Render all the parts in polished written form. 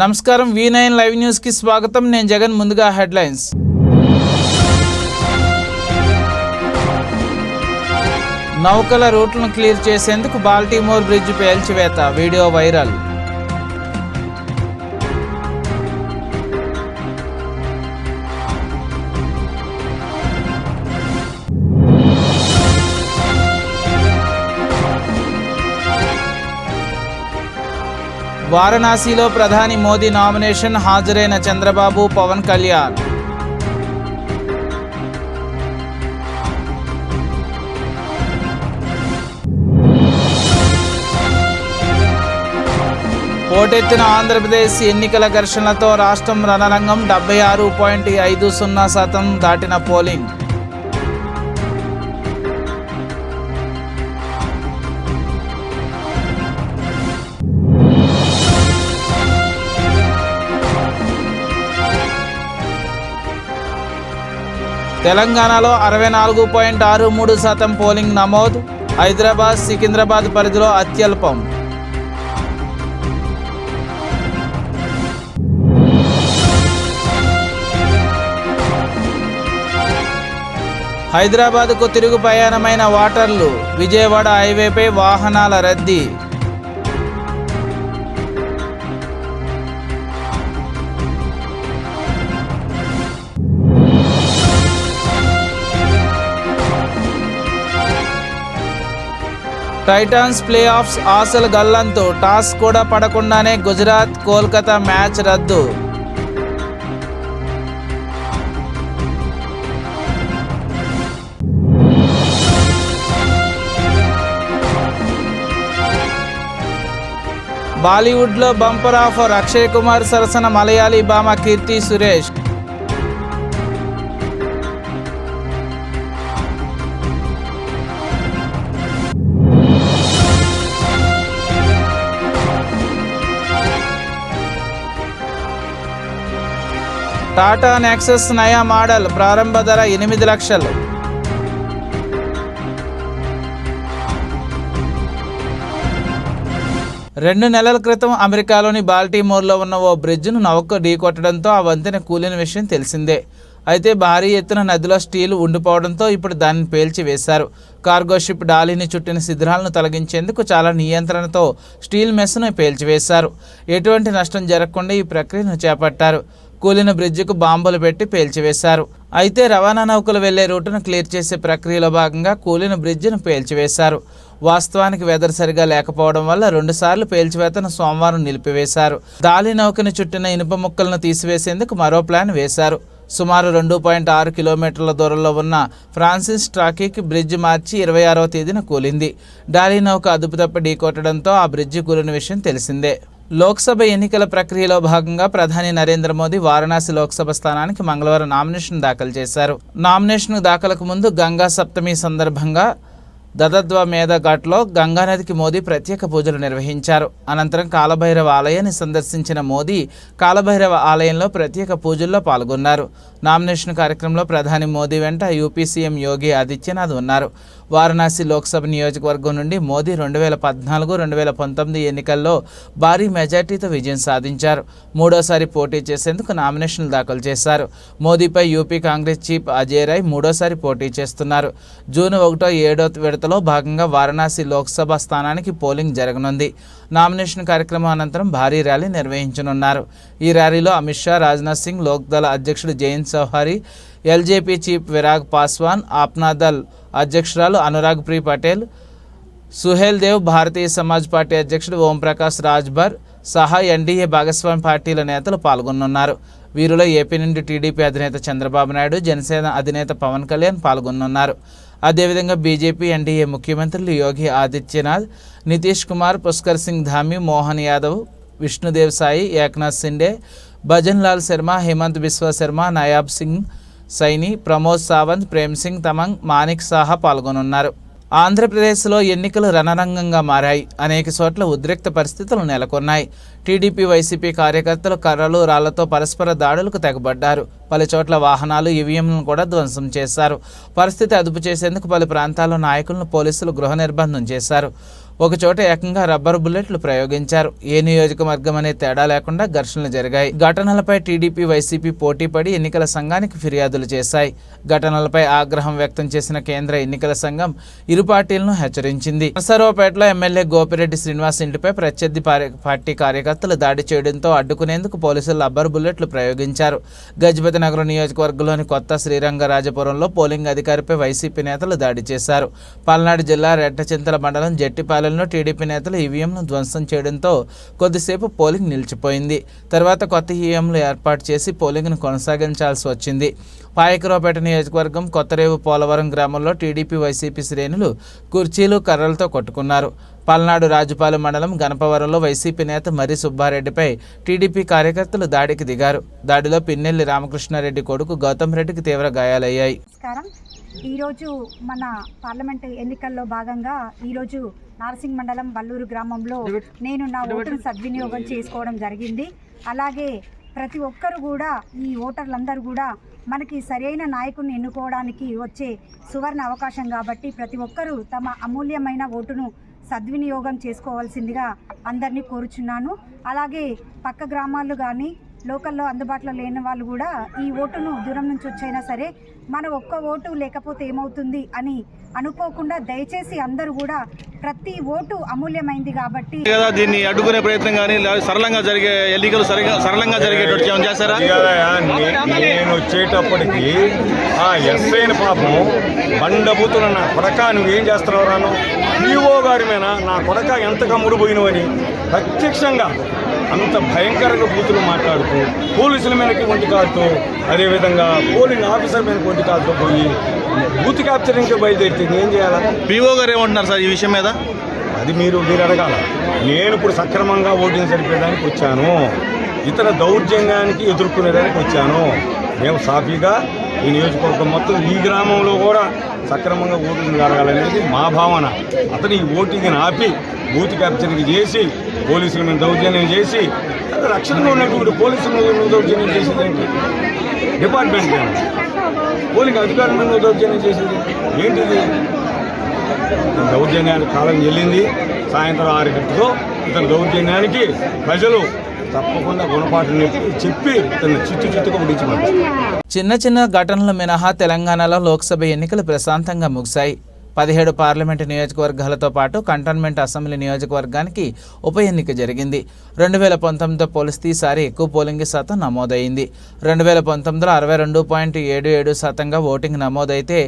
నమస్కారం V9 live news కి స్వాగతం. నేను జగన్. ముందుగా హెడ్లైన్స్. నౌకల రూట్లను క్లియర్ చేసేందుకు బాల్టిమోర్ బ్రిడ్జ్ పేల్చివేత, వీడియో వైరల్. వారణాసిలో ప్రధాని మోదీ నామినేషన్ హాజరైన చంద్రబాబు, పవన్ కళ్యాణ్. పోటెత్తిన ఆంధ్రప్రదేశ్ ఎన్నికల ఘర్షణలతో రాష్ట్రం రణరంగం. 76.50% దాటిన పోలింగ్. తెలంగాణలో 64.63% పోలింగ్ నమోదు. హైదరాబాద్, సికింద్రాబాద్ పరిధిలో అత్యల్పం. హైదరాబాద్కు తిరుగు ప్రయాణమైన వాటర్లు. విజయవాడ హైవేపై వాహనాల రద్దీ. టైటాన్స్ ప్లే ఆఫ్స్ ఆశల గల్లంతు. టాస్ కూడా పడకుండానే గుజరాత్ కోల్కతా మ్యాచ్ రద్దు. బాలీవుడ్లో బంపర్ ఆఫర్. అక్షయ్ కుమార్ సరసన మలయాళీ భామ కీర్తి సురేష్. టాటా నెక్సస్ నయా మోడల్ ప్రారంభ ధర 8 లక్షలు. రెండు నెలల క్రితం అమెరికాలోని బాల్టిమోర్లో ఉన్న ఓ బ్రిడ్జ్ను నౌక ఢీకొట్టడంతో ఆ వంతెన కూలిన విషయం తెలిసిందే. అయితే భారీ ఎత్తున నదిలో స్టీల్ ఉండిపోవడంతో ఇప్పుడు దానిని పేల్చివేశారు. కార్గో షిప్ డాలీని చుట్టిన శిథిరాలను తొలగించేందుకు చాలా నియంత్రణతో స్టీల్ మెస్ను పేల్చివేశారు. ఎటువంటి నష్టం జరగకుండా ఈ ప్రక్రియను చేపట్టారు. కూలిన బ్రిడ్జికు బాంబులు పెట్టి పేల్చివేశారు. అయితే రవాణా నౌకలు వెళ్లే రూటును క్లియర్ చేసే ప్రక్రియలో భాగంగా కూలిన బ్రిడ్జిను పేల్చివేశారు. వాస్తవానికి వెదర్ సరిగా లేకపోవడం వల్ల 2 సార్లు పేల్చివేతను సోమవారం నిలిపివేశారు. దాలి నౌకని చుట్టిన ఇనుప ముక్కలను తీసివేసేందుకు మరో ప్లాన్ వేశారు. సుమారు 2.6 కిలోమీటర్ల దూరంలో ఉన్న ఫ్రాన్సిస్ ట్రాకీకి బ్రిడ్జ్ మార్చి 26వ తేదీన కూలింది. డాలీ నౌక అదుపు తప్పి ఢీకొట్టడంతో ఆ బ్రిడ్జి కూలిన విషయం తెలిసిందే. లోక్సభ ఎన్నికల ప్రక్రియలో భాగంగా ప్రధాని నరేంద్ర మోదీ వారణాసి లోక్సభ స్థానానికి మంగళవారం నామినేషన్ దాఖలు చేశారు. నామినేషన్ దాఖలకు ముందు గంగా సప్తమి సందర్భంగా దదద్వమేధ ఘాట్లో గంగానదికి మోదీ ప్రత్యేక పూజలు నిర్వహించారు. అనంతరం కాలభైరవ ఆలయాన్ని సందర్శించిన మోదీ కాలభైరవ ఆలయంలో ప్రత్యేక పూజల్లో పాల్గొన్నారు. నామినేషన్ కార్యక్రమంలో ప్రధాని మోదీ వెంట యూపీ సీఎం యోగి ఆదిత్యనాథ్ ఉన్నారు. వారణాసి లోక్సభ నియోజకవర్గం నుండి మోదీ 2014-2019 ఎన్నికల్లో భారీ మెజార్టీతో విజయం సాధించారు. మూడోసారి పోటీ చేసేందుకు నామినేషన్లు దాఖలు చేశారు. మోదీపై యూపీ కాంగ్రెస్ చీఫ్ అజయ్ రాయ్ మూడోసారి పోటీ చేస్తున్నారు. జూన్ 1-7 విడతలో భాగంగా వారణాసి లోక్సభ స్థానానికి పోలింగ్ జరగనుంది. నామినేషన్ కార్యక్రమం అనంతరం భారీ ర్యాలీ నిర్వహించనున్నారు. ఈ ర్యాలీలో అమిత్ షా, రాజ్నాథ్ సింగ్, లోక్దళ అధ్యక్షుడు జయంత్ చౌహారి, ఎల్జేపీ చీఫ్ విరాగ్ పాస్వాన్, ఆప్నాదల్ అధ్యక్షురాలు అనురాగ్ ప్రీ పటేల్, సుహేల్ దేవ్, భారతీయ సమాజ్ పార్టీ అధ్యక్షుడు ఓంప్రకాష్ రాజ్భర్ సహా ఎన్డీఏ భాగస్వామి పార్టీల నేతలు పాల్గొనున్నారు. వీరిలో ఏపీ నుండి టీడీపీ అధినేత చంద్రబాబు నాయుడు, జనసేన అధినేత పవన్ కళ్యాణ్ పాల్గొనున్నారు. అదేవిధంగా బీజేపీ ఎన్డీఏ ముఖ్యమంత్రులు యోగి ఆదిత్యనాథ్, నితీష్ కుమార్, పుష్కర్ సింగ్ ధామి, మోహన్ యాదవ్, విష్ణుదేవ్ సాయి, ఏక్నాథ్ సిండే, భజన్ లాల్ శర్మ, హిమంత్ బిశ్వ శర్మ, నాయాబ్ సింగ్ సైని, ప్రమోద్ సావంత్, ప్రేమ్ సింగ్ తమంగ్, మానిక్ సాహా పాల్గొనున్నారు. ఆంధ్రప్రదేశ్లో ఎన్నికలు రణరంగంగా మారాయి. అనేక చోట్ల ఉద్రిక్త పరిస్థితులు నెలకొన్నాయి. టీడీపీ వైసీపీ కార్యకర్తలు కర్రలు రాళ్లతో పరస్పర దాడులకు తెగబడ్డారు. పలు చోట్ల వాహనాలు ఈవీఎంలను కూడా ధ్వంసం చేశారు. పరిస్థితి అదుపు చేసేందుకు పలు ప్రాంతాల్లో నాయకులను పోలీసులు గృహ నిర్బంధం చేశారు. ఒకచోట ఏకంగా రబ్బర్ బుల్లెట్లు ప్రయోగించారు. ఏ నియోజకవర్గం అనే తేడా లేకుండా ఘర్షణలు జరిగాయి. ఘటనలపై టీడీపీ, వైసీపీ పోటీపడి ఎన్నికల సంఘానికి ఫిర్యాదులు చేశాయి. ఘటనలపై ఆగ్రహం వ్యక్తం చేసిన కేంద్ర ఎన్నికల సంఘం ఇరు పార్టీలను హెచ్చరించింది. నరసరావుపేటలో ఎమ్మెల్యే గోపిరెడ్డి శ్రీనివాస్ ఇంటిపై ప్రత్యర్థి పార్టీ కార్యకర్తలు దాడి చేయడంతో అడ్డుకునేందుకు పోలీసులు రబ్బర్ బుల్లెట్లు ప్రయోగించారు. గజపతి నగరం నియోజకవర్గంలోని కొత్త శ్రీరంగరాజపురంలో పోలింగ్ అధికారిపై వైసీపీ నేతలు దాడి చేశారు. పల్నాడు జిల్లా రెడ్డచింతల మండలం జట్టిపాలెంలో టీడీపీ నేతలు ఈవీఎంను ధ్వంసం చేయడంతో కొద్దిసేపు పోలింగ్ నిలిచిపోయింది. తర్వాత కొత్త ఈవీఎంలు ఏర్పాటు చేసి పోలింగ్ను కొనసాగించాల్సి వచ్చింది. పాయకరావుపేట నియోజకవర్గం కొత్తరేవు పోలవరం గ్రామంలో టీడీపీ, వైసీపీ శ్రేణులు కుర్చీలు, కర్రలతో కొట్టుకున్నారు. పల్నాడు రాజుపాలెం మండలం గణపవరంలో వైసీపీ నేత మర్రి సుబ్బారెడ్డిపై టీడీపీ కార్యకర్తలు దాడికి దిగారు. దాడిలో పిన్నెల్లి రామకృష్ణారెడ్డి కొడుకు గౌతమ్ రెడ్డికి తీవ్ర గాయాలయ్యాయి. ఈరోజు మన పార్లమెంట్ ఎన్నికల్లో భాగంగా ఈరోజు నార్సింగ్ మండలం వల్లూరు గ్రామంలో నేను నా ఓటును సద్వినియోగం చేసుకోవడం జరిగింది. అలాగే ప్రతి ఒక్కరు కూడా, ఈ ఓటర్లందరూ కూడా మనకి సరైన నాయకుడిని ఎన్నుకోవడానికి వచ్చే సువర్ణ అవకాశం కాబట్టి ప్రతి ఒక్కరూ తమ అమూల్యమైన ఓటును సద్వినియోగం చేసుకోవాల్సిందిగా అందరినీ కోరుచున్నాను. అలాగే పక్క గ్రామాలు కానీ లోకల్లో అందుబాటులో లేని వాళ్ళు కూడా ఈ ఓటును దూరం నుంచి వచ్చైనా సరే మన ఒక్క ఓటు లేకపోతే ఏమవుతుంది అని అనుకోకుండా దయచేసి అందరూ కూడా ప్రతి ఓటు అమూల్యమైంది కాబట్టి దీన్ని అడ్డుకునే ప్రయత్నం కానీ సరళంగా జరిగే ఎన్నికలు సరళంగా జరిగేటట్టు ఏమైనా చేస్తారా? నేను వచ్చేటప్పటికి ఆ ఎస్ఐని పాపం బండబూతులు నా కొడక నువ్వేం చేస్తున్నావు రాను ఈఓ గారి మీద నా కొడక ఎంతగా ముడిపోయినవని ప్రత్యక్షంగా అంత భయంకరంగా బూతులు మాట్లాడుతూ పోలీసుల మీదకి ఒంటి కాలుతూ, అదేవిధంగా పోలింగ్ ఆఫీసర్ మీదకి ఒంటి కాలుతూ పోయి బూత్ క్యాప్చరింగ్కి బయలుదేరితే ఏం చేయాలా? పీఓ గారు ఏమంటున్నారు సార్ ఈ విషయం మీద? అది మీరు అడగాల. నేను ఇప్పుడు సక్రమంగా ఓటింగ్ సరిపోయేదానికి వచ్చాను, ఇతర దౌర్జన్యానికి ఎదుర్కొనేదానికి వచ్చాను. మేము సాఫీగా ఈ నియోజకవర్గం మొత్తం ఈ గ్రామంలో కూడా సక్రమంగా ఓటింగ్ జరగాలనేది మా భావన. అతను ఈ ఓటింగ్ని ఆపి బూత్ క్యాప్చరింగ్ చేసి పోలీసుల మీద దౌర్జన్యం చేసి రక్షణలో ఉన్నటువంటి పోలీసుల మీద దౌర్జన్యం చేసేది ఏంటి? డిపార్ట్మెంట్ పోలింగ్ అధికారుల మీద దౌర్జన్యం చేసేది ఏంటిది? దౌర్జన్యానికి కాలం చెల్లింది. సాయంత్రం 6 గంటలతో ఇతని దౌర్జన్యానికి ప్రజలు తప్పకుండా గుణపాఠం చెప్పి తన చిత్తుగా ఉడించమంటారు. చిన్న చిన్న ఘటనలు మినహా తెలంగాణలో లోక్సభ ఎన్నికలు ప్రశాంతంగా ముగిశాయి. 17 పార్లమెంటు నియోజకవర్గాలతో పాటు కంటోన్మెంట్ అసెంబ్లీ నియోజకవర్గానికి ఉప ఎన్నిక జరిగింది. 2019తో పోలిస్తే ఈసారి ఎక్కువ పోలింగ్ శాతం నమోదైంది. 2019లో 62.77% ఓటింగ్ నమోదైతే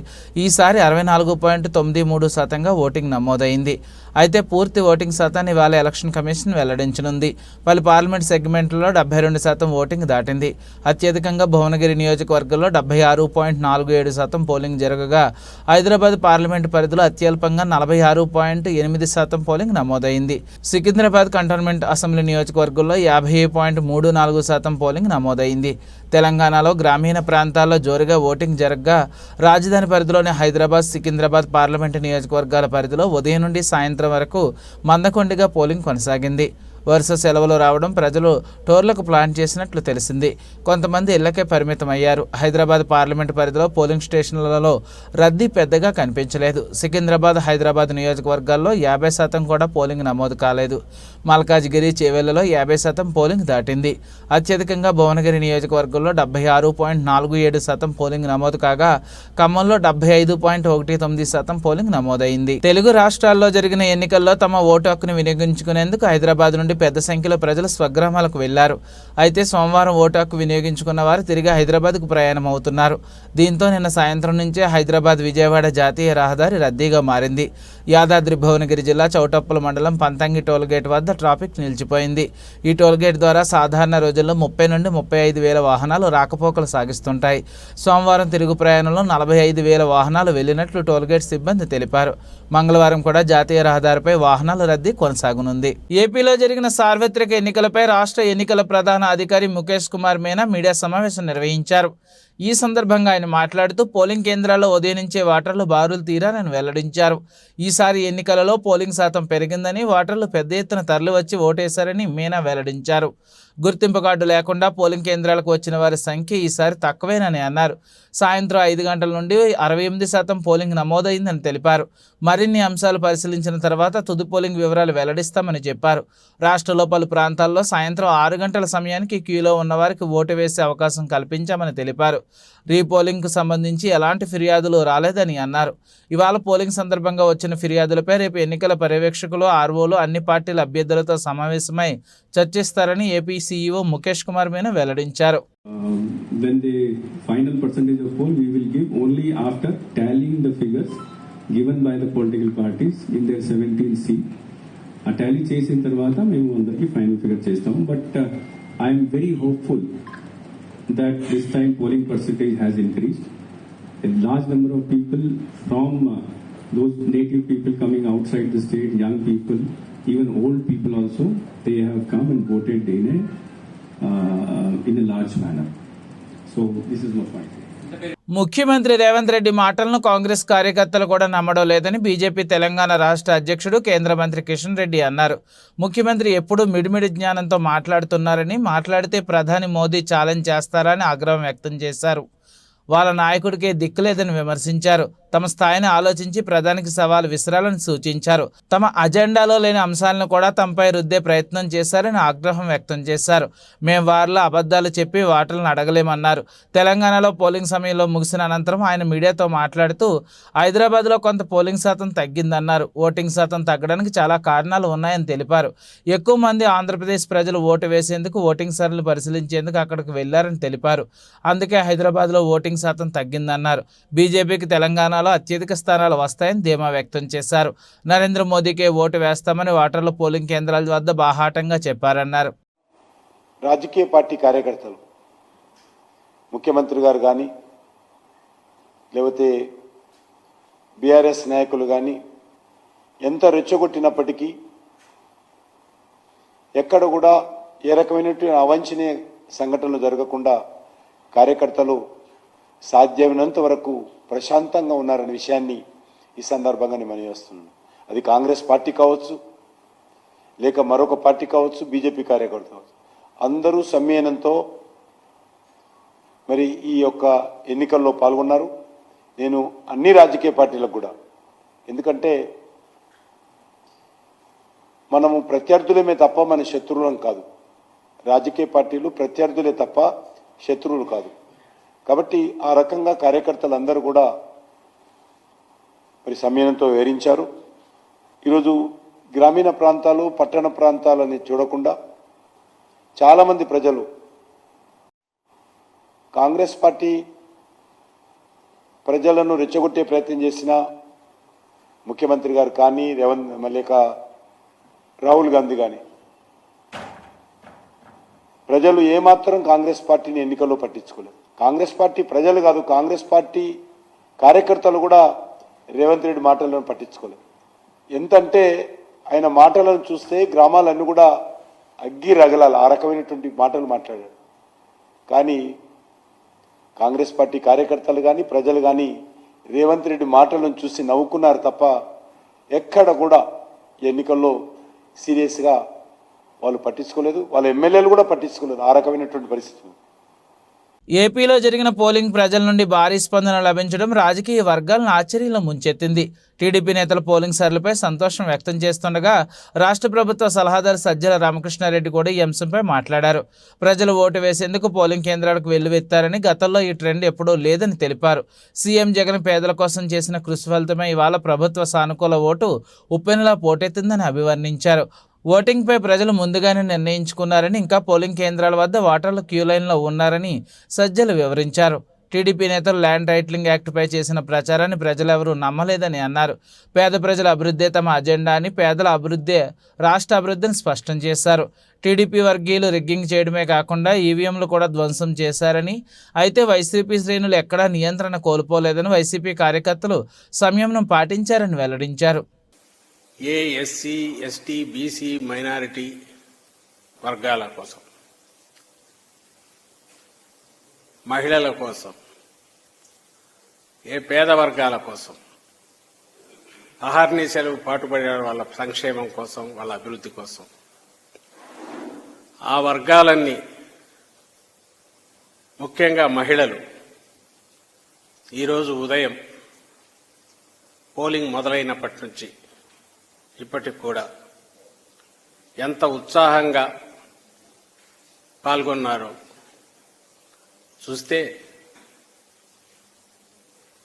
ఈసారి 64.93% ఓటింగ్ నమోదైంది. అయితే పూర్తి ఓటింగ్ శాతాన్ని ఇవాళ ఎలక్షన్ కమిషన్ వెల్లడించనుంది. పలు పార్లమెంట్ సెగ్మెంట్లలో 72% ఓటింగ్ దాటింది. అత్యధికంగా భువనగిరి నియోజకవర్గంలో 76.47% పోలింగ్ జరగగా హైదరాబాద్ పార్లమెంటు పరిధిలో అత్యల్పంగా 46.8% పోలింగ్ నమోదైంది. సికింద్రాబాద్ కంటోన్మెంట్ అసెంబ్లీ నియోజకవర్గంలో 50.34% పోలింగ్ నమోదైంది. తెలంగాణలో గ్రామీణ ప్రాంతాల్లో జోరుగా ఓటింగ్ జరగగా రాజధాని పరిధిలోని హైదరాబాద్, సికింద్రాబాద్ పార్లమెంటు నియోజకవర్గాల పరిధిలో ఉదయం నుండి సాయంత్రం వరకు మందకొండిగా పోలింగ్ కొనసాగింది. వరుస సెలవులు రావడం ప్రజలు టోర్లకు ప్లాన్ చేసినట్లు తెలిసింది. కొంతమంది ఇళ్లకే పరిమితమయ్యారు. హైదరాబాద్ పార్లమెంటు పరిధిలో పోలింగ్ స్టేషన్లలో రద్దీ పెద్దగా కనిపించలేదు. సికింద్రాబాద్, హైదరాబాద్ నియోజకవర్గాల్లో 50% కూడా పోలింగ్ నమోదు కాలేదు. మల్కాజ్గిరి, చేవెళ్లలో 50% పోలింగ్ దాటింది. అత్యధికంగా భువనగిరి నియోజకవర్గంలో 76.47% పోలింగ్ నమోదు కాగా ఖమ్మంలో 75.19% పోలింగ్ నమోదైంది. తెలుగు రాష్ట్రాల్లో జరిగిన ఎన్నికల్లో తమ ఓటు హక్కును వినియోగించుకునేందుకు హైదరాబాద్ నుండి పెద్ద సంఖ్యలో ప్రజలు స్వగ్రామాలకు వెళ్లారు. అయితే సోమవారం ఓటు హక్కు వినియోగించుకున్న వారు తిరిగి హైదరాబాద్కు ప్రయాణం అవుతున్నారు. దీంతో నిన్న సాయంత్రం నుంచే హైదరాబాద్ విజయవాడ జాతీయ రహదారి రద్దీగా మారింది. యాదాద్రి భువనగిరి జిల్లా చౌటప్పల మండలం పంతంగి టోల్గేట్ వద్ద ట్రాఫిక్ నిలిచిపోయింది. ఈ టోల్గేట్ ద్వారా సాధారణ రోజుల్లో 30 నుండి 35 వేల వాహనాలు రాకపోకలు సాగిస్తుంటాయి. సోమవారం తిరుగు ప్రయాణంలో 45 వేల వాహనాలు వెళ్లినట్లు టోల్గేట్ సిబ్బంది తెలిపారు. మంగళవారం కూడా జాతీయ రహదారిపై వాహనాల రద్దీ కొనసాగనుంది. ఏపీలో జరిగిన సార్వత్రిక ఎన్నికలపై రాష్ట్ర ఎన్నికల ప్రధాన అధికారి ముఖేష్ కుమార్ మీనా మీడియా సమావేశం నిర్వహించారు. ఈ సందర్భంగా ఆయన మాట్లాడుతూ పోలింగ్ కేంద్రాల్లో ఉదయం నుంచే ఓటర్లు బారులు తీరారని వెల్లడించారు. ఈసారి ఎన్నికలలో పోలింగ్ శాతం పెరిగిందని, ఓటర్లు పెద్ద ఎత్తున తరలివచ్చి ఓటేశారని మీనా వెల్లడించారు. గుర్తింపు కార్డు లేకుండా పోలింగ్ కేంద్రాలకు వచ్చిన వారి సంఖ్య ఈసారి తక్కువేనని అన్నారు. సాయంత్రం 5 గంటల నుండి 68% పోలింగ్ నమోదైందని తెలిపారు. మరిన్ని అంశాలు పరిశీలించిన తర్వాత తుది పోలింగ్ వివరాలు వెల్లడిస్తామని చెప్పారు. రాష్ట్రంలో పలు ప్రాంతాల్లో సాయంత్రం 6 గంటల సమయానికి క్యూలో ఉన్నవారికి ఓటు వేసే అవకాశం కల్పించామని తెలిపారు. రీపోలింగ్కు సంబంధించి ఎలాంటి ఫిర్యాదులు రాలేదని అన్నారు. ఇవాళ పోలింగ్ సందర్భంగా వచ్చిన ఫిర్యాదులపై రేపు ఎన్నికల పర్యవేక్షకులు, ఆర్ఓలు అన్ని పార్టీల అభ్యర్థులతో సమావేశమై చర్చిస్తారని ఏపీ సీఈఓ ముఖేష్ కుమార్ మీనా వెల్లడించారు. When the final percentage of poll we will give only after tallying the figures given by the political parties in their 17 seat. ఆ టాలీ చేసిన తర్వాత మేము అందరికి ఫైనల్ ఫిగర్ చేస్తాము. But I'm very hopeful that this time polling percentage has increased. A large number of people from those native people coming outside the state, young people, even old people also, they have come and voted in a large manner. So this is my point. ముఖ్యమంత్రి రేవంత్ రెడ్డి మాటలను కాంగ్రెస్ కార్యకర్తలు కూడా నమ్మడం లేదని BJP Telangana రాష్ట్ర అధ్యక్షుడు, కేంద్ర మంత్రి కిషన్ రెడ్డి అన్నారు. ముఖ్యమంత్రి ఎప్పుడూ మిడిమిడి జ్ఞానంతో మాట్లాడుతున్నారని, మాట్లాడితే ప్రధాని మోదీ ఛాలెంజ్ చేస్తారని ఆగ్రహం వ్యక్తం చేశారు. వాళ్ళ నాయకుడికే దిక్కులేదని విమర్శించారు. తమ స్థాయిని ఆలోచించి ప్రధానికి సవాల్ విసరాలని సూచించారు. తమ అజెండాలో లేని అంశాలను కూడా తమపై రుద్దే ప్రయత్నం చేశారని ఆగ్రహం వ్యక్తం చేశారు. మేము వారిలో అబద్ధాలు చెప్పి వాటలను అడగలేమన్నారు. తెలంగాణలో పోలింగ్ సమయంలో ముగిసిన అనంతరం ఆయన మీడియాతో మాట్లాడుతూ హైదరాబాద్లో కొంత పోలింగ్ శాతం తగ్గిందన్నారు. ఓటింగ్ శాతం తగ్గడానికి చాలా కారణాలు ఉన్నాయని తెలిపారు. ఎక్కువ మంది ఆంధ్రప్రదేశ్ ప్రజలు ఓటు వేసేందుకు, ఓటింగ్ సరళిని పరిశీలించేందుకు అక్కడికి వెళ్లారని తెలిపారు. అందుకే హైదరాబాద్లో ఓటింగ్ శాతం తగ్గిందన్నారు. బీజేపీకి తెలంగాణలో అత్యధిక స్థానాలు వస్తాయని ధీమా వ్యక్తం చేశారు. నరేంద్ర మోదీకే ఓటు వేస్తామని ఓటర్లు పోలింగ్ కేంద్రాల వద్ద బాహాటంగా చెప్పారన్నారు. రాజకీయ పార్టీ కార్యకర్తలు, ముఖ్యమంత్రి గారు కానీ, లేకపోతే బీఆర్ఎస్ నాయకులు కానీ ఎంత రెచ్చగొట్టినప్పటికీ ఎక్కడ కూడా ఏ రకమైనటువంటి అవాంఛనీయ సంఘటనలు జరగకుండా కార్యకర్తలు సాధ్యమైనంత వరకు ప్రశాంతంగా ఉన్నారనే విషయాన్ని ఈ సందర్భంగా నేను మనవిస్తున్నాను. అది కాంగ్రెస్ పార్టీ కావచ్చు, లేక మరొక పార్టీ కావచ్చు, బీజేపీ కార్యకర్త కావచ్చు, అందరూ సమ్మేళనంతో మరి ఈ యొక్క ఎన్నికల్లో పాల్గొన్నారు. నేను అన్ని రాజకీయ పార్టీలకు కూడా, ఎందుకంటే మనము ప్రత్యర్థులమే తప్ప మన శత్రువులం కాదు. రాజకీయ పార్టీలు ప్రత్యర్థులే తప్ప శత్రువులు కాదు. కాబట్టి ఆ రకంగా కార్యకర్తలందరూ కూడా మరి సమ్మేళనంతో వివరించారు. ఈరోజు గ్రామీణ ప్రాంతాలు, పట్టణ ప్రాంతాలని చూడకుండా చాలామంది ప్రజలు కాంగ్రెస్ పార్టీ ప్రజలను రెచ్చగొట్టే ప్రయత్నం చేసిన ముఖ్యమంత్రి గారు కానీ, లేక రాహుల్ గాంధీ కానీ, ప్రజలు ఏమాత్రం కాంగ్రెస్ పార్టీని ఎన్నికల్లో పట్టించుకోలేదు. కాంగ్రెస్ పార్టీ ప్రజలు కాదు, కాంగ్రెస్ పార్టీ కార్యకర్తలు కూడా రేవంత్ రెడ్డి మాటలను పట్టించుకోలేదు. ఎంతంటే ఆయన మాటలను చూస్తే గ్రామాలన్నీ కూడా అగ్గి రగలాలి, ఆ రకమైనటువంటి మాటలు మాట్లాడాడు. కానీ కాంగ్రెస్ పార్టీ కార్యకర్తలు కానీ, ప్రజలు కానీ రేవంత్ రెడ్డి మాటలను చూసి నవ్వుకున్నారు తప్ప ఎక్కడ కూడా ఎన్నికల్లో సీరియస్గా వాళ్ళు పట్టించుకోలేదు. వాళ్ళ ఎమ్మెల్యేలు కూడా పట్టించుకోలేదు. ఆ రకమైనటువంటి పరిస్థితి. ఏపీలో జరిగిన పోలింగ్ ప్రజల నుండి భారీ స్పందన లభించడం రాజకీయ వర్గాలను ఆశ్చర్యంలో ముంచెత్తింది. టీడీపీ నేతలు పోలింగ్ సరళిపై సంతోషం వ్యక్తం చేస్తుండగా రాష్ట్ర ప్రభుత్వ సలహాదారు సజ్జల రామకృష్ణారెడ్డి కూడా ఈ అంశంపై మాట్లాడారు. ప్రజలు ఓటు వేసేందుకు పోలింగ్ కేంద్రాలకు వెల్లువెత్తారని, గతంలో ఈ ట్రెండ్ ఎప్పుడూ లేదని తెలిపారు. సీఎం జగన్ పేదల కోసం చేసిన కృషి ఫలితమే ఇవాళ ప్రభుత్వ సానుకూల ఓటు ఉప్పెనలా పోటెత్తిందని అభివర్ణించారు. ఓటింగ్పై ప్రజలు ముందుగానే నిర్ణయించుకున్నారని, ఇంకా పోలింగ్ కేంద్రాల వద్ద ఓటర్లు క్యూ లైన్లో ఉన్నారని సజ్జలు వివరించారు. టీడీపీ నేతలు ల్యాండ్ టైటిలింగ్ యాక్ట్పై చేసిన ప్రచారాన్ని ప్రజలెవరూ నమ్మలేదని అన్నారు. పేద ప్రజల అభివృద్ధే తమ అజెండా అని, పేదల అభివృద్ధే రాష్ట్ర అభివృద్ధిని స్పష్టం చేశారు. టీడీపీ వర్గీయులు రిగ్గింగ్ చేయడమే కాకుండా ఈవీఎంలు కూడా ధ్వంసం చేశారని, అయితే వైసీపీ శ్రేణులు ఎక్కడా నియంత్రణ కోల్పోలేదని, వైసీపీ కార్యకర్తలు సంయమనం పాటించారని వెల్లడించారు. ఎస్సీ, ఎస్టీ, బీసీ, మైనారిటీ వర్గాల కోసం, మహిళల కోసం, పేద వర్గాల కోసం, అహర్నిశలు పాటుపడే వాళ్ళ సంక్షేమం కోసం, వాళ్ళ అభివృద్ధి కోసం ఆ వర్గాలన్నీ ముఖ్యంగా మహిళలు ఈరోజు ఉదయం పోలింగ్ మొదలైనప్పటి నుంచి ఇప్పటికి కూడా ఎంత ఉత్సాహంగా పాల్గొన్నారో చూస్తే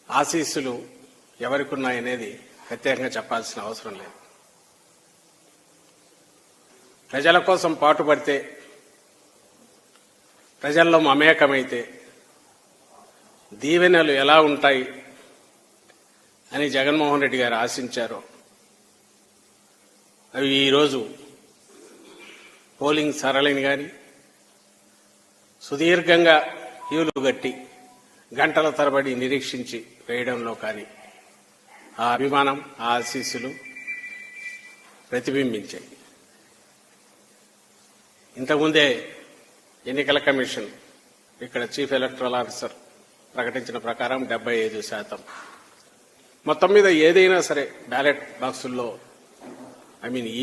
ఆశీస్సులు ఎవరికున్నాయనేది ప్రత్యేకంగా చెప్పాల్సిన అవసరం లేదు. ప్రజల కోసం పాటుపడితే, ప్రజల్లో మమేకమైతే దీవెనలు ఎలా ఉంటాయి అని జగన్మోహన్ రెడ్డి గారు ఆశించారో అవి ఈరోజు పోలింగ్ సరళిని కానీ సుదీర్ఘంగా క్యూలు గట్టి గంటల తరబడి నిరీక్షించి వేయడంలో కానీ ఆ అభిమానం, ఆ ఆశీస్సులు ప్రతిబింబించాయి. ఇంతకుముందే ఎన్నికల కమిషన్ ఇక్కడ చీఫ్ ఎలక్టరల్ ఆఫీసర్ ప్రకటించిన ప్రకారం 75%. మొత్తం మీద ఏదైనా సరే బ్యాలెట్ బాక్సుల్లో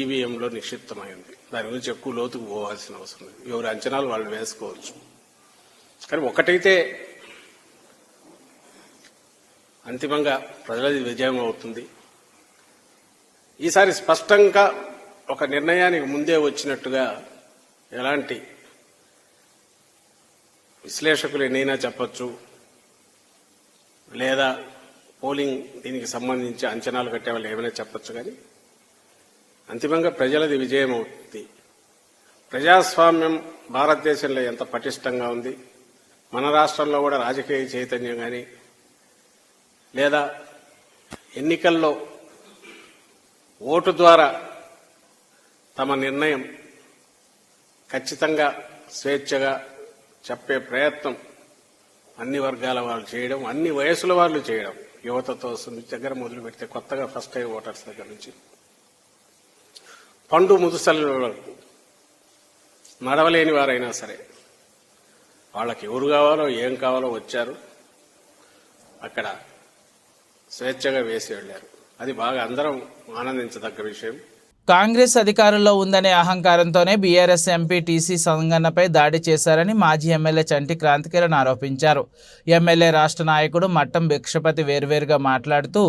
ఈవీఎంలో నిక్షిప్తమైంది. దాని గురించి ఎక్కువ లోతుకు పోవాల్సిన అవసరం లేదు. ఎవరి అంచనాలు వాళ్ళు వేసుకోవచ్చు. కానీ ఒకటైతే అంతిమంగా ప్రజలది విజయం అవుతుంది. ఈసారి స్పష్టంగా ఒక నిర్ణయానికి ముందే వచ్చినట్టుగా ఎలాంటి విశ్లేషకులు ఎన్నైనా చెప్పొచ్చు, లేదా పోలింగ్ దీనికి సంబంధించి అంచనాలు కట్టే వాళ్ళు ఏమైనా చెప్పొచ్చు, కానీ అంతిమంగా ప్రజలది విజయం అవుతుంది. ప్రజాస్వామ్యం భారతదేశంలో ఎంత పటిష్టంగా ఉంది, మన రాష్ట్రంలో కూడా రాజకీయ చైతన్యం కానీ, లేదా ఎన్నికల్లో ఓటు ద్వారా తమ నిర్ణయం ఖచ్చితంగా స్వేచ్ఛగా చెప్పే ప్రయత్నం అన్ని వర్గాల వాళ్ళు చేయడం, అన్ని వయసుల వాళ్ళు చేయడం, యువతతో దగ్గర మొదలు పెడితే కొత్తగా ఫస్ట్ టైం ఓటర్స్ దగ్గర నుంచి పండు ముదుసల వరకు నడవలేని వారైనా సరే వాళ్ళకి ఎవరు కావాలో ఏం కావాలో వచ్చారు, అక్కడ స్వేచ్ఛగా వేసి వెళ్లారు. అది బాగా అందరం ఆనందించదగ్గ విషయం. కాంగ్రెస్ అధికారంలో ఉందనే అహంకారంతోనే బీఆర్ఎస్ ఎంపీ టీసీ సంగన్నపై దాడి చేశారని మాజీ ఎమ్మెల్యే చంటి క్రాంతికిరణ్ ఆరోపించారు. ఎమ్మెల్యే రాష్ట్ర నాయకుడు మట్టం భిక్షపతి వేర్వేరుగా మాట్లాడుతూ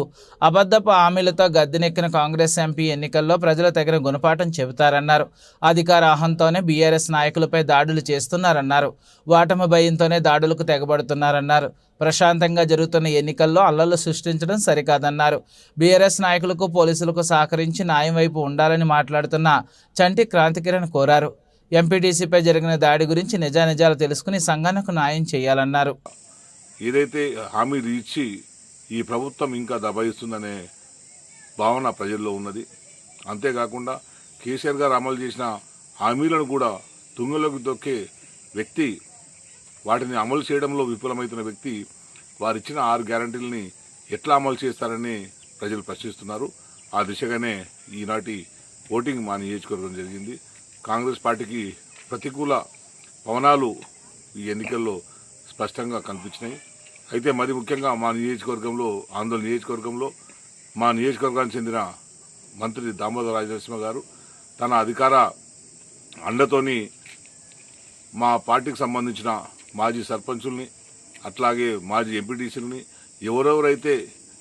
అబద్ధపు హామీలతో గద్దెనెక్కిన కాంగ్రెస్ ఎంపీ ఎన్నికల్లో ప్రజలు తగిన గుణపాఠం చెబుతారన్నారు. అధికార అహంతోనే బీఆర్ఎస్ నాయకులపై దాడులు చేస్తున్నారన్నారు. ఓటమి భయంతోనే దాడులకు తెగబడుతున్నారన్నారు. ప్రశాంతంగా జరుగుతున్న ఎన్నికల్లో అల్లర్లు సృష్టించడం సరికాదన్నారు. బీఆర్ఎస్ నాయకులకు, పోలీసులకు సహకరించి న్యాయం వైపు ఉండాలని మాట్లాడుతున్న చంటి క్రాంతికిరణ్ కోరారు. ఎంపీటీసీపై జరిగిన దాడి గురించి నిజానిజాలు తెలుసుకుని సంఘానికి న్యాయం చేయాలన్నారు. ఏదైతే హామీలు ఇచ్చి ఈ ప్రభుత్వం ఇంకా దబాయిస్తుందనే భావన ప్రజల్లో ఉన్నది. అంతేకాకుండా కేసీఆర్ గారు అమలు చేసిన హామీలను కూడా తుంగలోకి తొక్కే వ్యక్తి, వాటిని అమలు చేయడంలో విఫలమవుతున్న వ్యక్తి వారిచ్చిన 6 గ్యారంటీలని ఎట్లా అమలు చేస్తారని ప్రజలు ప్రశ్నిస్తున్నారు. ఆ దిశగానే ఈనాటి ఓటింగ్ మా నియోజకవర్గం జరిగింది. కాంగ్రెస్ పార్టీకి ప్రతికూల పవనాలు ఈ ఎన్నికల్లో స్పష్టంగా కనిపించినాయి. అయితే మరి ముఖ్యంగా మా నియోజకవర్గంలో, ఆందోళన నియోజకవర్గంలో మా నియోజకవర్గానికి చెందిన మంత్రి దామోదర రాజనరసింహ గారు తన అధికార అండతోని మా పార్టీకి సంబంధించిన మాజీ సర్పంచుల్ని, అట్లాగే మాజీ ఎంపీటీసీలని, ఎవరెవరైతే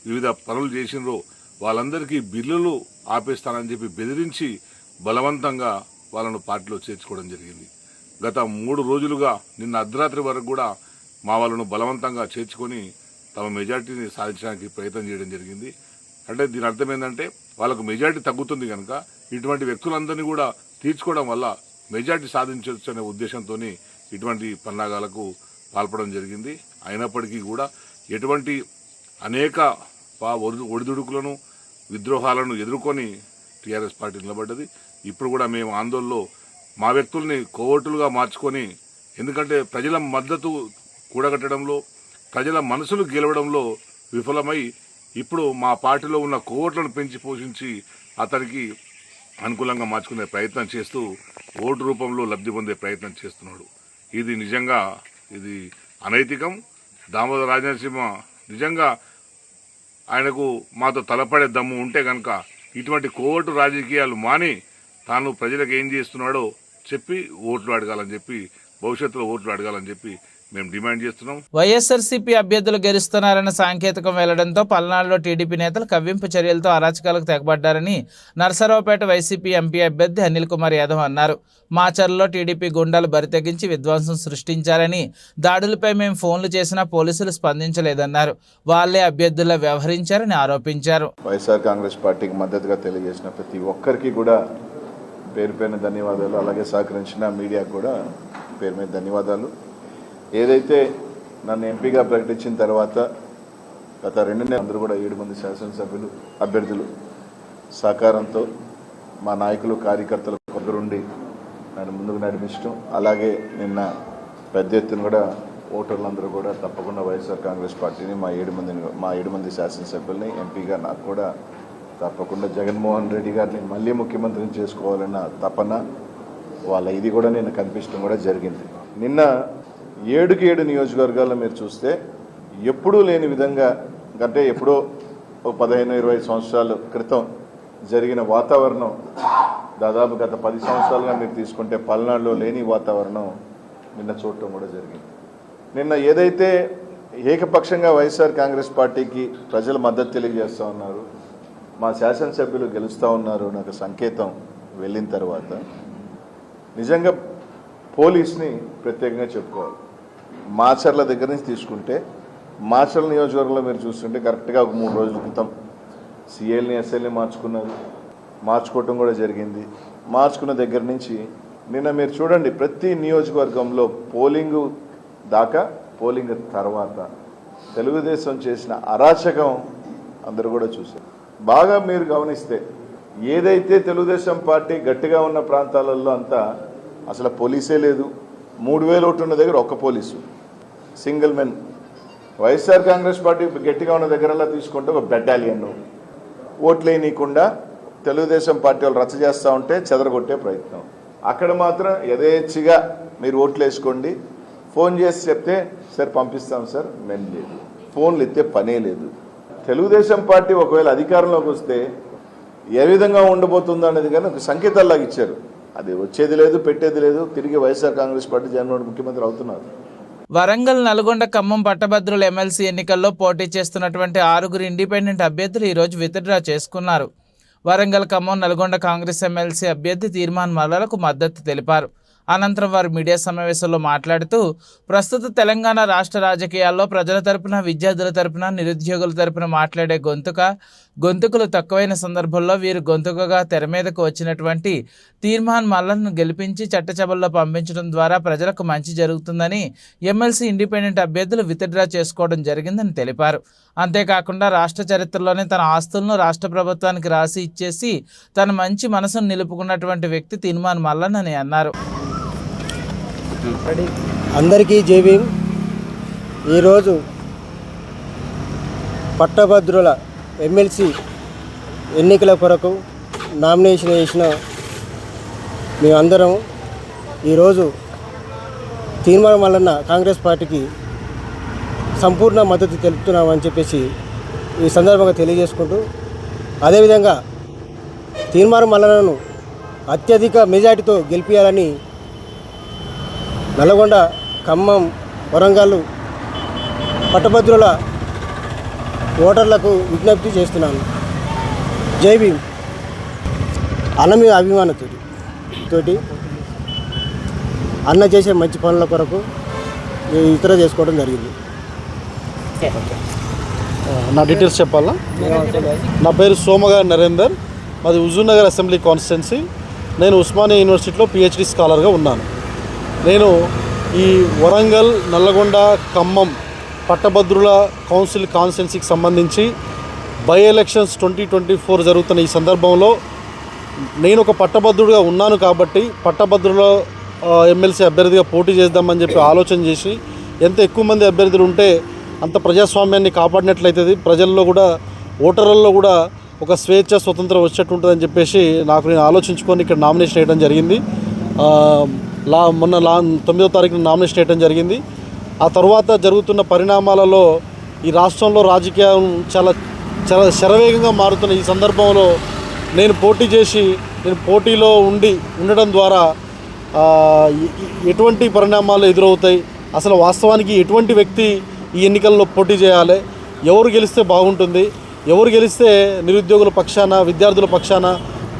వివిధ పనులు చేసినరో వాళ్ళందరికీ బిల్లులు ఆపేస్తానని చెప్పి బెదిరించి బలవంతంగా వాళ్ళను పార్టీలో చేర్చుకోవడం జరిగింది. గత 3 రోజులుగా నిన్న అర్ధరాత్రి వరకు కూడా మా వాళ్ళను బలవంతంగా చేర్చుకొని తమ మెజార్టీని సాధించడానికి ప్రయత్నం చేయడం జరిగింది. అంటే దీని అర్థం ఏంటంటే వాళ్ళకు మెజార్టీ తగ్గుతుంది కనుక ఇటువంటి వ్యక్తులందరినీ కూడా తీర్చుకోవడం వల్ల మెజార్టీ సాధించవచ్చు అనే ఉద్దేశంతో ఇటువంటి పన్నాగాలకు పాల్పడడం జరిగింది. అయినప్పటికీ కూడా ఎటువంటి అనేక ఒడిదుడుకులను, విద్రోహాలను ఎదుర్కొని టీఆర్ఎస్ పార్టీ నిలబడ్డది. ఇప్పుడు కూడా మేము ఆందోళనలో మా వ్యక్తుల్ని కోవటులుగా మార్చుకొని, ఎందుకంటే ప్రజల మద్దతు కూడగట్టడంలో, ప్రజల మనసులు గెలవడంలో విఫలమై ఇప్పుడు మా పార్టీలో ఉన్న కోవట్లను పెంచి పోషించి అతనికి అనుకూలంగా మార్చుకునే ప్రయత్నం చేస్తూ ఓటు రూపంలో లబ్ధి పొందే ప్రయత్నం చేస్తున్నాడు. ఇది నిజంగా అనైతికం. దామోదర రాజనరసింహ నిజంగా ఆయనకు మాతో తలపడే దమ్ము ఉంటే కనుక ఇటువంటి కోవటు రాజకీయాలు మాని తాను ప్రజలకు ఏం చేస్తున్నాడో చెప్పి ఓట్లు అడగాలని చెప్పి, భవిష్యత్తులో ఓట్లు అడగాలని చెప్పి మేము డిమాండ్ చేస్తున్నాం. వైఎస్ఆర్సీపీ అభ్యర్థులు గెలుస్తున్నారన్న సాంకేతికం వెళ్లడంతో పల్నాడులో టీడీపీ నేతలు కవ్వింపు చర్యలతో అరాచకాలకు తెగబడ్డారని నరసరావుపేట వైసీపీ ఎంపీ అభ్యర్థి అనిల్ కుమార్ యాదవ్ అన్నారు. మాచర్లలో టీడీపీ గుండాలు బరితెగించి విధ్వంసం సృష్టించారని, దాడులపై మేము ఫోన్లు చేసినా పోలీసులు స్పందించలేదన్నారు. వాళ్లే అభ్యర్థుల్లో వ్యవహరించారని ఆరోపించారు. వైఎస్ఆర్ కాంగ్రెస్ పార్టీకి మద్దతుగా తెలియజేసిన ప్రతి ఒక్కరికి కూడా పేరు పేరున ధన్యవాదాలు. అలాగే సహకరించిన మీడియాకు కూడా పేరు మీద ధన్యవాదాలు. ఏదైతే నన్ను ఎంపీగా ప్రకటించిన తర్వాత గత 2 నెలలు అందరూ కూడా 7 మంది శాసనసభ్యులు అభ్యర్థులు సహకారంతో మా నాయకులు కార్యకర్తలు కొందరుండి నన్ను ముందుకు నడిపించడం, అలాగే నిన్న పెద్ద ఎత్తున కూడా ఓటర్లందరూ కూడా తప్పకుండా వైఎస్ఆర్ కాంగ్రెస్ పార్టీని మా 7 మంది శాసనసభ్యుల్ని ఎంపీగా నాకు కూడా తప్పకుండా జగన్మోహన్ రెడ్డి గారిని మళ్ళీ ముఖ్యమంత్రిని చేసుకోవాలన్న తపన వాళ్ళ ఇది కూడా నేను కనిపించడం కూడా జరిగింది. నిన్న 7 నియోజకవర్గాల్లో మీరు చూస్తే ఎప్పుడూ లేని విధంగా, అంటే ఎప్పుడో 15-20 సంవత్సరాల క్రితం జరిగిన వాతావరణం దాదాపు గత 10 సంవత్సరాలుగా మీరు తీసుకుంటే పల్నాడులో లేని వాతావరణం నిన్న చూడటం కూడా జరిగింది. నిన్న ఏదైతే ఏకపక్షంగా వైఎస్ఆర్ కాంగ్రెస్ పార్టీకి ప్రజలు మద్దతు తెలియజేస్తూ ఉన్నారు, మా శాసనసభ్యులు గెలుస్తూ ఉన్నారు నాకు సంకేతం వెళ్ళిన తర్వాత నిజంగా పోలీస్ని ప్రత్యేకంగా చెప్పుకోవాలి. మాచర్ల దగ్గర నుంచి తీసుకుంటే మాచర్ల నియోజకవర్గంలో మీరు చూస్తుంటే కరెక్ట్గా ఒక 3 రోజుల క్రితం సిఎల్ని ఎస్ఎల్ని మార్చుకోవటం కూడా జరిగింది. మార్చుకున్న దగ్గర నుంచి నిన్న మీరు చూడండి ప్రతి నియోజకవర్గంలో పోలింగ్ దాకా పోలింగ్ తర్వాత తెలుగుదేశం చేసిన అరాచకం అందరూ కూడా చూశారు. బాగా మీరు గమనిస్తే ఏదైతే తెలుగుదేశం పార్టీ గట్టిగా ఉన్న ప్రాంతాలలో అంతా అసలు పోలీసే లేదు. 3000 ఓట్లు ఉన్న దగ్గర ఒక్క police, single men. YSR Congress party గట్టిగా ఉన్న దగ్గరలా తీసుకుంటే ఒక బెటాలియన్ ఓట్లేయనీయకుండా తెలుగుదేశం పార్టీ వాళ్ళు రచ్చ చేస్తూ ఉంటే చెదరగొట్టే ప్రయత్నం. అక్కడ మాత్రం యథేచ్ఛగా మీరు ఓట్లు వేసుకోండి, ఫోన్ చేసి చెప్తే సార్ పంపిస్తాం సార్, మెన్ లేదు, ఫోన్లు ఎత్తే పనే లేదు. తెలుగుదేశం పార్టీ ఒకవేళ అధికారంలోకి వస్తే ఏ విధంగా ఉండబోతుందో అనేది కానీ ఒక సంకేతాల్లాగా ఇచ్చారు. అది వచ్చేది లేదు, పెట్టేది లేదు. తిరిగి వైఎస్ఆర్ కాంగ్రెస్ పార్టీ జగన్మోహన్ ముఖ్యమంత్రి అవుతున్నారు. వరంగల్, నల్గొండ, ఖమ్మం పట్టభద్రుల ఎమ్మెల్సీ ఎన్నికల్లో పోటీ చేస్తున్నటువంటి 6 ఇండిపెండెంట్ అభ్యర్థులు ఈరోజు విత్డ్రా చేసుకున్నారు. వరంగల్, ఖమ్మం, నల్గొండ కాంగ్రెస్ ఎమ్మెల్సీ అభ్యర్థి తీర్మాన్ మల్లాలకు మద్దతు తెలిపారు. అనంతరం వారు మీడియా సమావేశంలో మాట్లాడుతూ ప్రస్తుత తెలంగాణ రాష్ట్ర రాజకీయాల్లో ప్రజల తరపున, విద్యార్థుల తరపున, నిరుద్యోగుల తరపున మాట్లాడే గొంతుకులు తక్కువైన సందర్భంలో వీరు గొంతుకగా తెర మీదకు వచ్చినటువంటి తీర్మాన్ మల్లను గెలిపించి చట్టసభల్లో పంపించడం ద్వారా ప్రజలకు మంచి జరుగుతుందని ఎమ్మెల్సీ ఇండిపెండెంట్ అభ్యర్థులు విత్డ్రా చేసుకోవడం జరిగిందని తెలిపారు. అంతేకాకుండా రాష్ట్ర చరిత్రలోనే తన ఆస్తులను రాష్ట్ర ప్రభుత్వానికి రాసి ఇచ్చేసి తన మంచి మనసును నిలుపుకున్నటువంటి వ్యక్తి తీర్మాన్ మల్లన్ అని అన్నారు. అందరికీ జై భీమ్. ఈరోజు పట్టభద్రుల ఎమ్మెల్సీ ఎన్నికల కొరకు నామినేషన్ వేసిన మేమందరం ఈరోజు తీర్మానం వలన కాంగ్రెస్ పార్టీకి సంపూర్ణ మద్దతు తెలుపుతున్నామని చెప్పేసి ఈ సందర్భంగా తెలియజేసుకుంటూ, అదేవిధంగా తీర్మానం వలనను అత్యధిక మెజార్టీతో గెలిపించాలని నల్గొండ, ఖమ్మం, వరంగల్ పట్టభద్రుల ఓటర్లకు విజ్ఞప్తి చేస్తున్నాను. జై భీమ్. అన్న మీద అభిమానంతోటి అన్న చేసే మంచి పనుల కొరకు ఇతర చేసుకోవడం జరిగింది. నా డీటెయిల్స్ చెప్పాలా? నా పేరు సోమగారి నరేందర్, మాది హుజూర్నగర్ అసెంబ్లీ కాన్స్టిట్యున్సీ. నేను ఉస్మానియా యూనివర్సిటీలో పిహెచ్డి స్కాలర్గా ఉన్నాను. నేను ఈ వరంగల్, నల్లగొండ, ఖమ్మం పట్టభద్రుల కౌన్సిల్ కాన్స్టిట్యున్సీకి సంబంధించి బై ఎలక్షన్స్ 2024 జరుగుతున్న ఈ సందర్భంలో నేను ఒక పట్టభద్రుడిగా ఉన్నాను కాబట్టి పట్టభద్రుల ఎమ్మెల్సీ అభ్యర్థిగా పోటీ చేద్దామని చెప్పి ఆలోచన చేసి, ఎంత ఎక్కువ మంది అభ్యర్థులు ఉంటే అంత ప్రజాస్వామ్యాన్ని కాపాడినట్లయితుంది, ప్రజల్లో కూడా ఓటర్లలో కూడా ఒక స్వేచ్ఛ, స్వతంత్రం వచ్చేట్టు ఉంటుందని చెప్పేసి నేను ఆలోచించుకొని ఇక్కడ నామినేషన్ వేయడం జరిగింది. మొన్న 9వ తారీఖున నామినేషన్ వేయడం జరిగింది. ఆ తర్వాత జరుగుతున్న పరిణామాలలో ఈ రాష్ట్రంలో రాజకీయం చాలా శరవేగంగా మారుతున్న ఈ సందర్భంలో నేను పోటీలో ఉండడం ద్వారా ఎటువంటి పరిణామాలు ఎదురవుతాయి, అసలు వాస్తవానికి ఎటువంటి వ్యక్తి ఈ ఎన్నికల్లో పోటీ చేయాలి, ఎవరు గెలిస్తే బాగుంటుంది, ఎవరు గెలిస్తే నిరుద్యోగుల పక్షాన, విద్యార్థుల పక్షాన,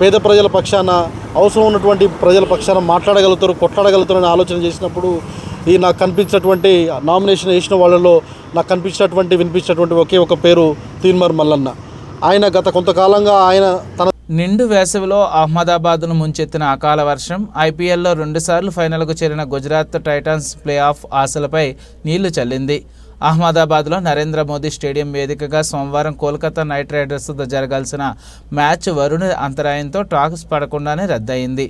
పేద ప్రజల పక్షాన, అవసరం ఉన్నటువంటి ప్రజల పక్షాన మాట్లాడగలుగుతారు, కొట్లాడగలుగుతారని ఆలోచన చేసినప్పుడు ఈ నాకు కనిపించినటువంటి నామినేషన్ వేసిన వాళ్ళలో నాకు వినిపించినటువంటి ఒకే ఒక పేరు తీన్మార్ మల్లన్న. ఆయన గత కొంతకాలంగా ఆయన తన నిండు వేసవిలో అహ్మదాబాద్ను ముంచెత్తిన అకాల వర్షం, ఐపీఎల్లో 2 సార్లు ఫైనల్కు చేరిన గుజరాత్ టైటాన్స్ ప్లే ఆఫ్ ఆశలపై నీళ్లు చల్లింది. అహ్మదాబాద్లో నరేంద్ర మోదీ స్టేడియం వేదికగా సోమవారం కోల్కతా నైట్ రైడర్స్తో జరగాల్సిన మ్యాచ్ వరుణ్ అంతరాయంతో టాస్ పడకుండానే రద్దయింది.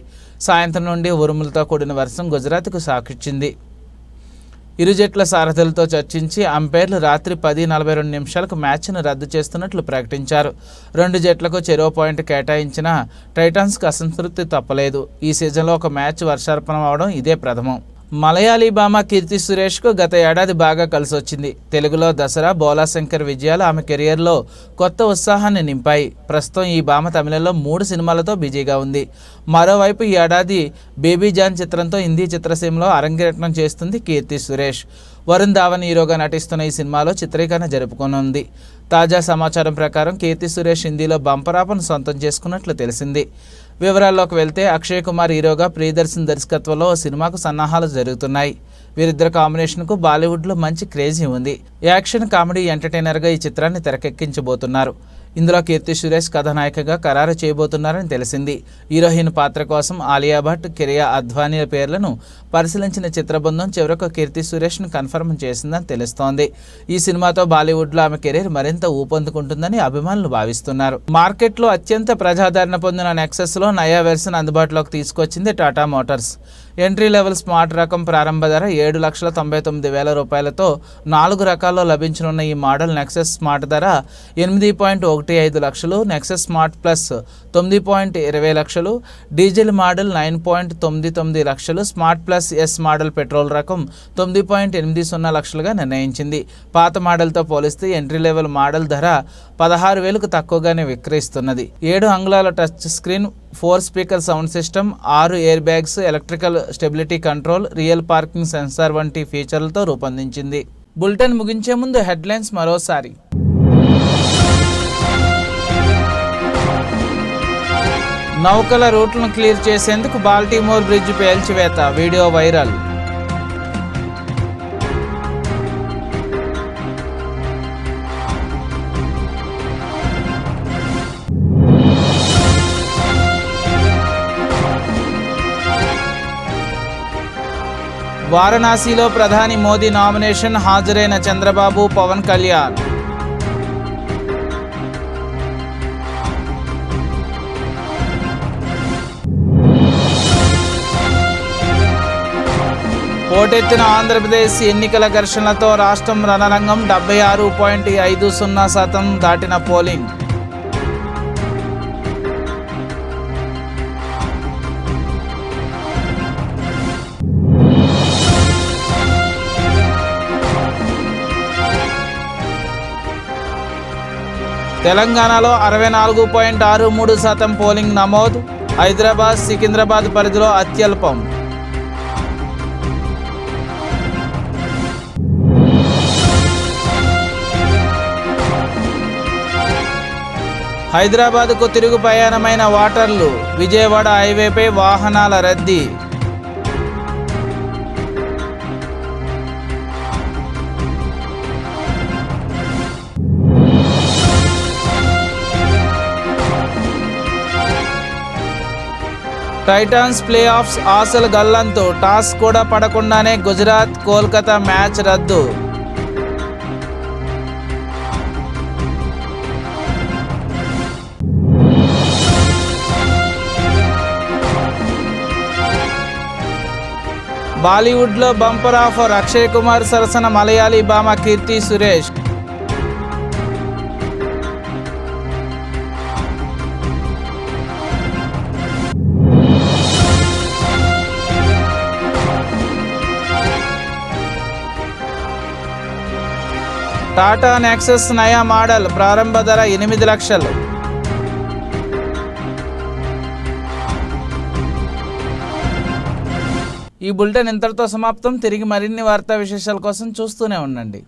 సాయంత్రం నుండి ఉరుములతో కూడిన వర్షం గుజరాత్కు సాకిచ్చింది. ఇరు జట్ల సారథులతో చర్చించి అంపైర్లు రాత్రి 10:42 మ్యాచ్ను రద్దు చేస్తున్నట్లు ప్రకటించారు. 2 జట్లకు చెరో పాయింట్ కేటాయించిన టైటాన్స్కు అసంతృప్తి తప్పలేదు. ఈ సీజన్లో ఒక మ్యాచ్ వర్షార్పణం అవడం ఇదే ప్రథమం. మలయాళీ భామ కీర్తి సురేష్కు గత ఏడాది బాగా కలిసొచ్చింది. తెలుగులో దసరా, బోలాశంకర్ విజయాలు ఆమె కెరియర్లో కొత్త ఉత్సాహాన్ని నింపాయి. ప్రస్తుతం ఈ భామ తమిళంలో 3 సినిమాలతో బిజీగా ఉంది. మరోవైపు ఈ ఏడాది బేబీ జాన్ చిత్రంతో హిందీ చిత్రసీమలో అరంగేట్రం చేస్తుంది కీర్తి సురేష్. వరుణ్ ధావన్ హీరోగా నటిస్తున్న ఈ సినిమాలో చిత్రీకరణ జరుపుకోనుంది. తాజా సమాచారం ప్రకారం కీర్తి సురేష్ హిందీలో బంపర్ ఆఫర్ను సొంతం చేసుకున్నట్లు తెలిసింది. వివరాల్లోకి వెళ్తే అక్షయ్ కుమార్ హీరోగా ప్రియదర్శన్ దర్శకత్వంలో ఓ సినిమాకు సన్నాహాలు జరుగుతున్నాయి. వీరిద్దరు కాంబినేషన్కు బాలీవుడ్లో మంచి క్రేజీ ఉంది. యాక్షన్ కామెడీ ఎంటర్టైనర్గా ఈ చిత్రాన్ని తెరకెక్కించబోతున్నారు. ఇందులో కీర్తి సురేష్ కథానాయికగా ఖరారు చేయబోతున్నారని తెలిసింది. హీరోయిన్ పాత్ర కోసం ఆలియా భట్, కిరియా అద్వానీల పేర్లను పరిశీలించిన చిత్రబృందం చివరకు కీర్తి సురేష్ను కన్ఫర్మ్ చేసిందని తెలుస్తోంది. ఈ సినిమాతో బాలీవుడ్లో ఆమె కెరీర్ మరింత ఊపందుకుంటుందని అభిమానులు భావిస్తున్నారు. మార్కెట్లో అత్యంత ప్రజాదరణ పొందిన నెక్సస్లో నయా వెర్షన్ అందుబాటులోకి తీసుకొచ్చింది Tata Motors. Entry level smart రకం ప్రారంభ ధర 7,99,000 రూపాయలతో 4 రకాల్లో లభించనున్న ఈ మోడల్ నెక్సస్ స్మార్ట్ ధర 8.15 లక్షలు, నెక్సస్ స్మార్ట్ ప్లస్ 9.20 లక్షలు, డీజిల్ మోడల్ 9.99 లక్షలు, smart plus S model petrol రకం 9.80 లక్షలుగా నిర్ణయించింది. పాత మోడల్తో పోలిస్తే ఎంట్రీ లెవెల్ మోడల్ ధర 16,000కు తక్కువగానే విక్రయిస్తున్నది. 7 అంగుళాల touch screen, 4 speaker sound system, 6 air bags, electrical stability control, real parking censor వంటి ఫీచర్లతో రూపొందించింది. బులెటిన్ ముగించే ముందు హెడ్లైన్స్ మరోసారి. నౌకల రూట్లను క్లియర్ చేసేందుకు బాల్టిమోర్ బ్రిడ్జ్ పేల్చివేత, వీడియో వైరల్. వారణాసిలో ప్రధాని మోదీ నామినేషన్ హాజరైన చంద్రబాబు, పవన్ కళ్యాణ్. పోటెత్తిన ఆంధ్రప్రదేశ్ ఎన్నికల ఘర్షణలతో రాష్ట్రం రణరంగం, 76.50% దాటిన పోలింగ్. తెలంగాణలో 64.63% పోలింగ్ నమోదు. హైదరాబాద్, సికింద్రాబాద్ పరిధిలో అత్యల్పం. హైదరాబాద్కు తిరుగు ప్రయాణమైన వాటర్లు, విజయవాడ హైవేపై వాహనాల రద్దీ. టైటాన్స్ ప్లే ఆఫ్స్ ఆశలు గల్లంతు, టాస్ కూడా పడకుండానే గుజరాత్ కోల్కతా మ్యాచ్ రద్దు. బాలీవుడ్లో బంపర్ ఆఫర్, అక్షయ్ కుమార్ సరసన మలయాళీ భామ కీర్తి సురేష్. టాటా నెక్సస్ నయా మోడల్ ప్రారంభ ధర 8 లక్షలు. ఈ బులెటిన్ ఇంతటితో సమాప్తం. తిరిగి మరిన్ని వార్తా విశేషాల కోసం చూస్తూనే ఉండండి.